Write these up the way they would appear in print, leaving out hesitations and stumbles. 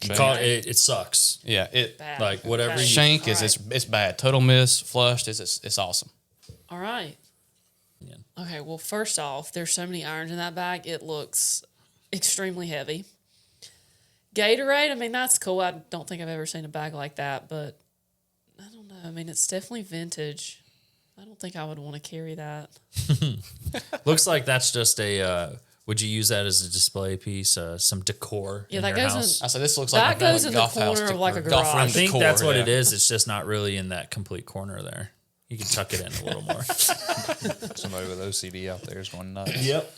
It sucks. Yeah, Bad. Like whatever. Okay. shank All is right. it's bad. Total miss, flushed is it's awesome. All right. Yeah. Okay, well, first off, there's so many irons in that bag. It looks extremely heavy. Gatorade, I mean, that's cool. I don't think I've ever seen a bag like that, but I don't know. I mean, it's definitely vintage. I don't think I would want to carry that. Looks like that's just a. Would you use that as a display piece? Some decor Yeah, in that your goes house? in- I said this looks That like a goes in the golf house corner of like a decor. Golf room I garage. think decor, that's what yeah. it is. It's just not really in that complete corner there. You can tuck it in a little more. Somebody with OCD out there is going nuts. Yep.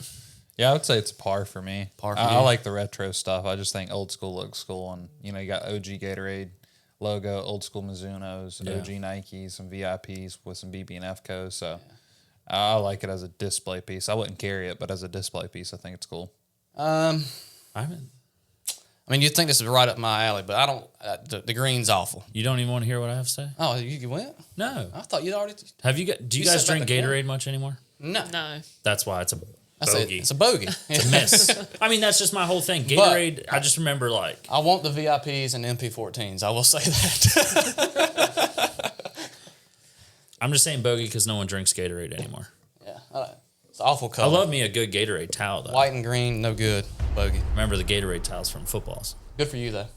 Yeah, I would say it's par for me. Par for I you. like the retro stuff. I just think old school looks cool. And, you got OG Gatorade logo, old school Mizunos, Yeah. OG Nikes, some VIPs with some BB&F codes. So I like it as a display piece. I wouldn't carry it, but as a display piece, I think it's cool. I haven't. I mean, you'd think this is right up my alley, but I don't. The green's awful. You don't even want to hear what I have to say? Oh, you went? No. I thought you'd already. Have you got? Do you You guys said drink about the corner. Gatorade much anymore? No, No. That's why it's a that's bogey. it's a bogey. It's a miss. I mean, that's just my whole thing. Gatorade. I just remember like I want the VIPs and MP14s. I will say that. I'm just saying bogey because no one drinks Gatorade anymore. Yeah, it's an awful I color. love me a good Gatorade towel though. White and green, no good. Bogey. Remember the Gatorade towels from footballs. Good for you though.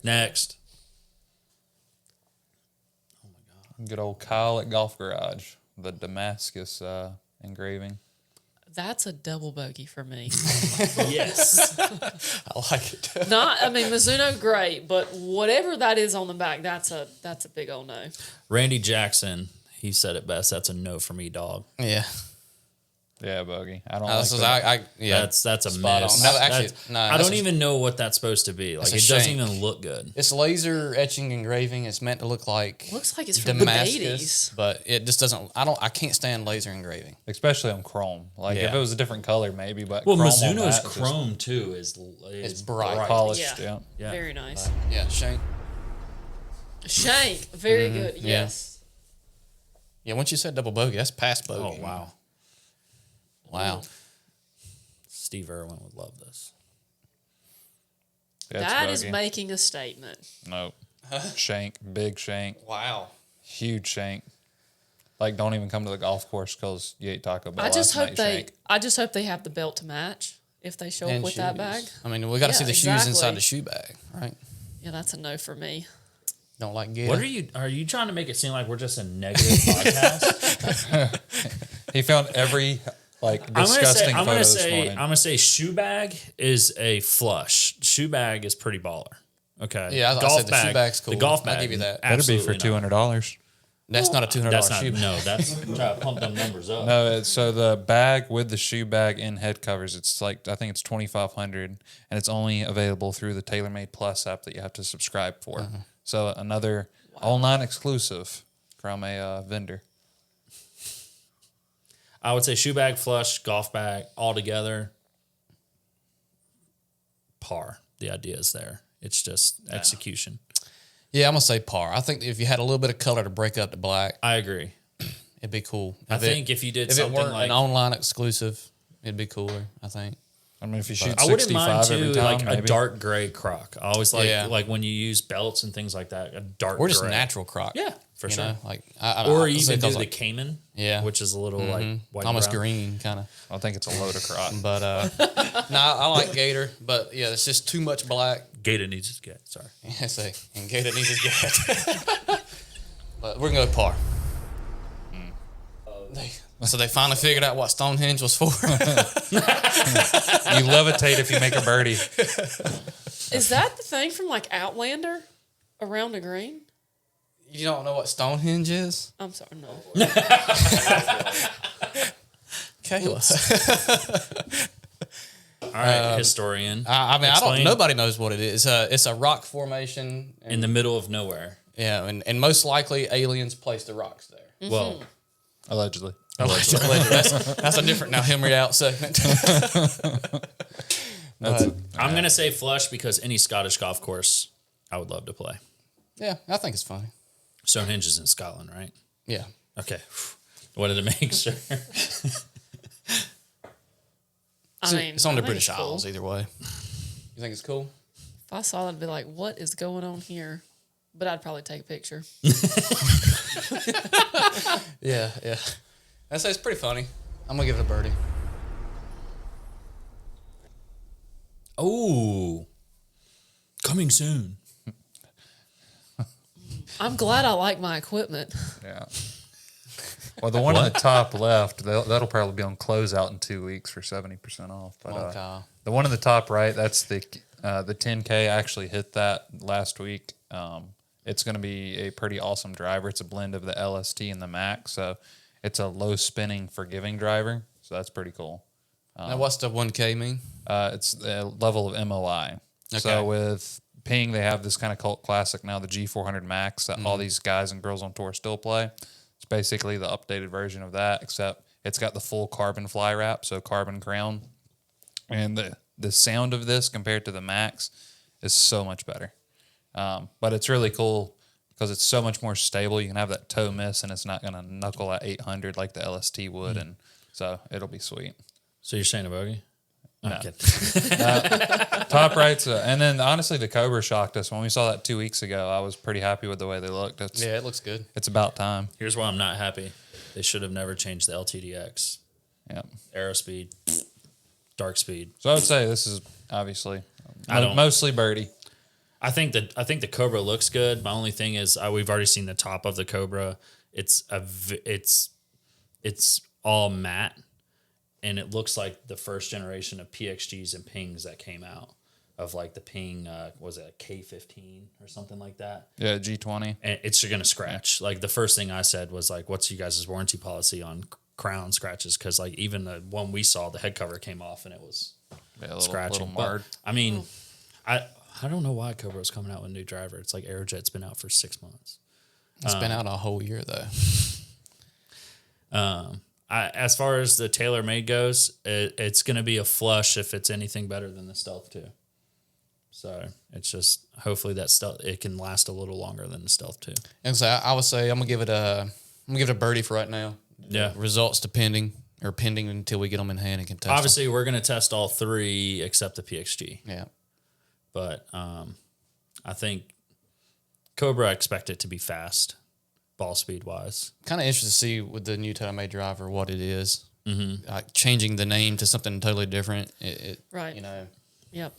Next. Good old Kyle at Golf Garage, the Damascus engraving. That's a double bogey for me. Yes. I like it. I mean, Mizuno, great, but whatever that is on the back, that's a big old no. Randy Jackson, he said it best. That's a no for me, dog. Yeah. Yeah, bogey. I don't This like is, that. yeah. That's a Spot miss. on. No, actually, That's- no, I that's don't a- even know what that's supposed to be. Like That's it a doesn't shank. even look good. It's laser etching engraving. It's meant to look like Looks like it's from the Damascus, 80s. but it just doesn't. I can't stand laser engraving. Especially on chrome. Like, if Yeah. it was a different color, maybe, but Well, chrome on Mizuno's that, just chrome too is bright. polished, Yeah. yeah. Yeah. Very nice. Yeah, shank. Shank, very Mm-hmm. good. Yes. Yeah, once you said double bogey, that's past Oh bogey. wow. Wow. Steve Irwin would love this. That's That is bogey. making a statement. Nope. Shank, big shank, Wow. huge shank. Like, don't even come to the golf course because you ate Taco Bell I just last hope night, shank. I just hope they have the belt to match if they show up And with that shoes. bag. I mean, we got to Yeah, see the shoes exactly. inside the shoe bag, right? Yeah, that's a no for me. Don't like Gator. What are you trying to make it seem like we're just a negative podcast? He found every, disgusting photo this morning. I'm gonna say shoe bag is a flush. Shoe bag is pretty baller. Okay. Yeah, I said the shoe bag's cool. The golf I'll bag. give you that. That'd be for absolutely not. $200. That's not a $200 That's not. shoe bag. No, that's try to pump them numbers up. No, so the bag with the shoe bag and head covers, it's like, I think it's $2,500, and it's only available through the TaylorMade Plus app that you have to subscribe for. So another online exclusive from a vendor. I would say shoe bag, flush, golf bag, all together. Par. The idea is there. It's just execution. Yeah, I'm gonna say par. I think if you had a little bit of color to break up the black, I agree. it'd be cool. I think if you did if it something weren't like an online exclusive, it'd be cooler. I think. I mean, if you shoot I wouldn't mind 65 every too, time, like maybe. a dark gray croc. I always like Yeah. like when you use belts and things like that. A dark Or just gray. natural croc. Yeah, for you sure. know, like Or I even do those the like, Cayman. Yeah. which is a little like white almost brown. green kind of. I think it's a load of crotch. But no, I like Gator. But yeah, it's just too much black. Gator needs his get. Sorry. Yeah, say, and Gator needs his gat. But we're gonna go par. So they finally figured out what Stonehenge was for. You levitate if you make a birdie. Is that the thing from like Outlander? Around the green? You don't know what Stonehenge is? I'm sorry, no. Kayla. All right, historian. I mean, Explain. nobody knows what it is. It's a rock formation. In the middle of nowhere. Yeah, and most likely aliens placed the rocks there. Well, Allegedly. Allegedly. That's a different now. Him out segment. I'm gonna say flush because any Scottish golf course I would love to play. Yeah, I think it's funny. Stonehenge is in Scotland, right? Yeah. Okay. Wanted to make sure. I mean, It's on I the think British it's cool. Isles either way. You think it's cool? If I saw that, I'd be like, what is going on here? But I'd probably take a picture. Yeah. I'd say it's pretty funny. I'm going to give it a birdie. Oh, coming soon. I'm glad I like my equipment. Yeah. Well, the one in the top left, that'll probably be on closeout in 2 weeks for 70% off. But Come on, Kyle. the one in the top right, that's the 10K. I actually hit that last week. It's going to be a pretty awesome driver. It's a blend of the LST and the Max, so it's a low spinning, forgiving driver. So that's pretty cool. Now, what's the 1K mean? It's the level of MOI. Okay. So with Ping, they have this kind of cult classic now, the G400 Max, that all these guys and girls on tour still play. It's basically the updated version of that, except it's got the full carbon fly wrap, so carbon crown. And the sound of this compared to the Max is so much better. But it's really cool because it's so much more stable. You can have that toe miss, and it's not going to knuckle at 800 like the LST would, and so it'll be sweet. So you're saying a bogey? No. Top rights, and then honestly, the Cobra shocked us when we saw that 2 weeks ago. I was pretty happy with the way they looked. Yeah, it looks good. It's about time. Here's why I'm not happy. They should have never changed the LTDX. Yeah. Aero speed, dark speed. So I would say this is obviously I don't- mostly birdie. I think the Cobra looks good. My only thing is we've already seen the top of the Cobra. It's all matte, and it looks like the first generation of PXGs and Pings that came out of like the Ping was it a K15 or something like that. Yeah, G20. And it's going to scratch. Like the first thing I said was like, "What's you guys' warranty policy on crown scratches?" Because like even the one we saw, the head cover came off and it was scratching. Little marred. But, I mean, I don't know why Cobra was coming out with a new driver. It's like Aerojet's been out for 6 months. It's been out a whole year, though. As far as the TaylorMade goes, it's going to be a flush if it's anything better than the Stealth 2. So it's just hopefully that Stealth it can last a little longer than the Stealth 2. And so I would say I'm gonna give it a birdie for right now. Yeah. Results pending until we get them in hand and can test Obviously, we're going to test all three except the PXG. them. Yeah. But I think Cobra, I expect it to be fast, ball speed wise. Kind of interested to see with the new TaylorMade driver what it is. Like changing the name to something totally different. Right. You know, Yep.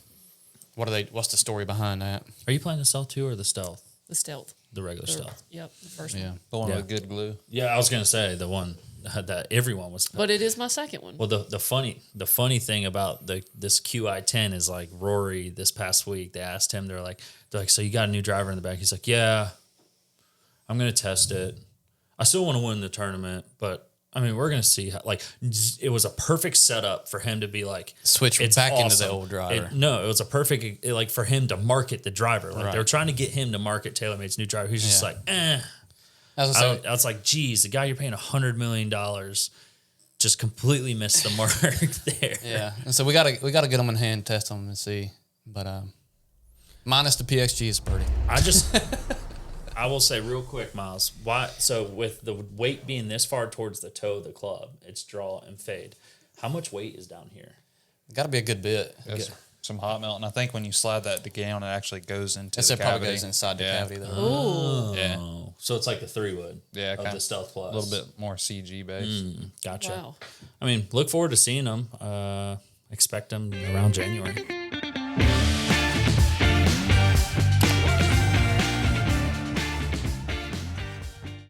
what's the story behind that? Are you playing the Stealth 2 or the Stealth? The Stealth. The regular Stealth. Yep. The first Yeah. one. The one Yeah. with good glue. Yeah, I was going to say the one that everyone was. But it is my second one. Well, the funny thing about this QI10 is like Rory this past week. They asked him, they're like, so you got a new driver in the back? He's like, yeah, I'm gonna test it. I still want to win the tournament, but I mean, we're gonna see how. Like, it was a perfect setup for him to be like Switch it's back into the awesome. old driver. It was a perfect like for him to market the driver. Like Right. they were trying to get him to market TaylorMade's new driver. He's just Yeah. like, eh. I was I gonna say, was like, geez, the guy you're paying $100 million just completely missed the mark there. yeah. And so we gotta get them in hand, test them, and see. But minus the PXG is birdie. I will say real quick, Miles. Why? So with the weight being this far towards the toe of the club, it's draw and fade. How much weight is down here? Got to be a good bit. There's some hot melt, and I think when you slide that down, it actually goes into It the probably cavity. goes inside the cavity though. Ooh. Yeah, Oh, so it's like the 3-wood Yeah, of kinda. the Stealth Plus. a little bit more CG based. Gotcha. Wow. I mean, look forward to seeing them. Expect them around January.